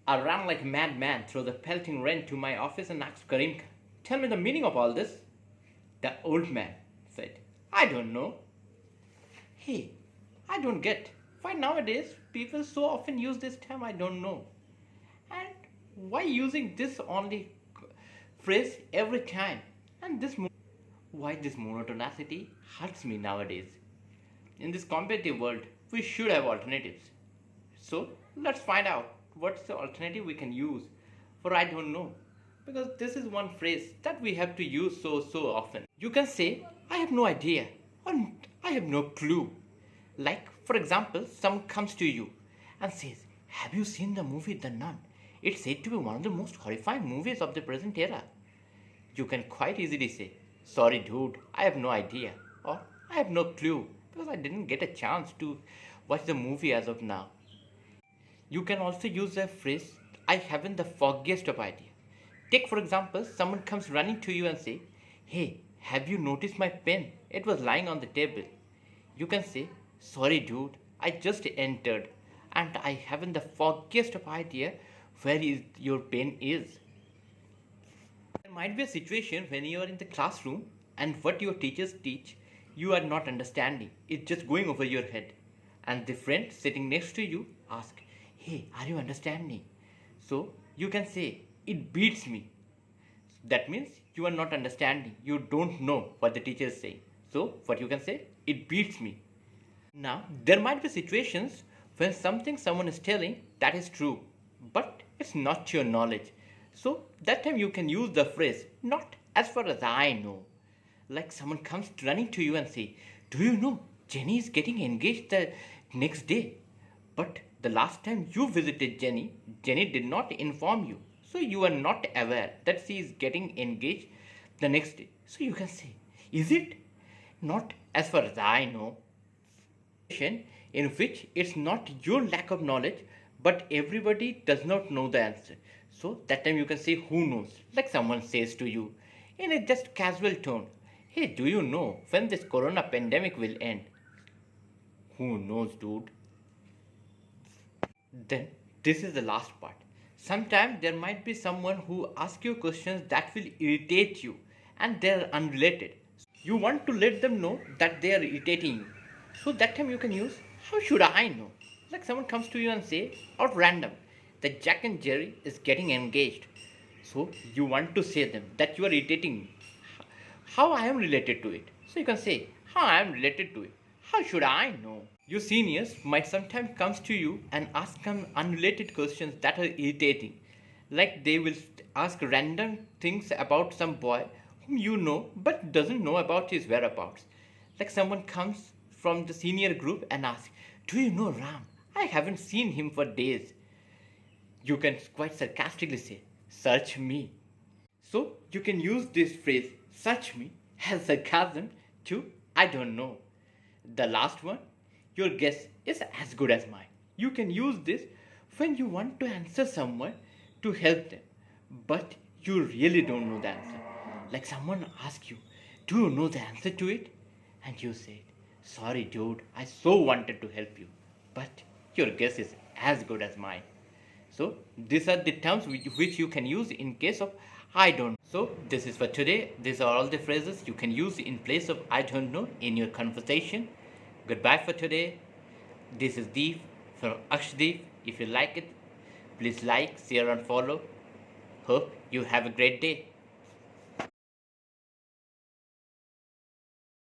I ran like a madman through the pelting rain to my office and asked Karim, "Tell me the meaning of all this." The old man said, "I don't know." Hey, I don't get why nowadays people so often use this term "I don't know." And why using this only phrase every time? And why this monotonicity hurts me nowadays. In this competitive world, we should have alternatives. So let's find out what's the alternative we can use for "I don't know." Because this is one phrase that we have to use so often. You can say "I have no idea" or "I have no clue." Like, for example, someone comes to you and says, "Have you seen the movie The Nun? It's said to be one of the most horrifying movies of the present era." You can quite easily say, "Sorry, dude, I have no idea," or "I have no clue because I didn't get a chance to watch the movie as of now." You can also use the phrase "I haven't the foggiest of idea." Take, for example, someone comes running to you and say, "Hey, have you noticed my pen? It was lying on the table." You can say, "Sorry, dude, I just entered and I haven't the foggiest of idea your pen is." There might be a situation when you are in the classroom and what your teachers teach you are not understanding. It's just going over your head. And the friend sitting next to you asks, "Hey, are you understanding?" So you can say, "It beats me." That means you are not understanding. You don't know what the teacher is saying. So what you can say, "It beats me." Now, there might be situations when something someone is telling that is true, but it's not to your knowledge. So that time you can use the phrase "not as far as I know." Like someone comes running to you and say, "Do you know Jenny is getting engaged the next day?" But the last time you visited Jenny, Jenny did not inform you. So you are not aware that she is getting engaged the next day. So you can say, "Is it?" "Not as far as I know." In which it's not your lack of knowledge, but everybody does not know the answer. So that time you can say "who knows." Like someone says to you in a just casual tone, "Hey, do you know when this corona pandemic will end?" Who knows, dude? Then this is the last part. Sometimes there might be someone who asks you questions that will irritate you and they're unrelated. You want to let them know that they are irritating you. So that time you can use "how should I know?" Like someone comes to you and say out random that Jack and Jerry is getting engaged. So you want to say them that you are irritating me. How I am related to it. So you can say "how I am related to it." How should I know? Your seniors might sometimes comes to you and ask some unrelated questions that are irritating. Like they will ask random things about some boy whom you know but doesn't know about his whereabouts. Like someone comes from the senior group and asks, "Do you know Ram? I haven't seen him for days." You can quite sarcastically say, "Search me." So you can use this phrase "search me" as sarcasm to "I don't know." The last one, "your guess is as good as mine." You can use this when you want to answer someone to help them, but you really don't know the answer. Like someone asks you, "Do you know the answer to it?" And you say, "Sorry, dude, I so wanted to help you, but your guess is as good as mine." So these are the terms which you can use in case of "I don't." So this is for today. These are all the phrases you can use in place of "I don't know" in your conversation. Goodbye for today. This is Deep from Akshdeep. If you like it, please like, share and follow. Hope you have a great day.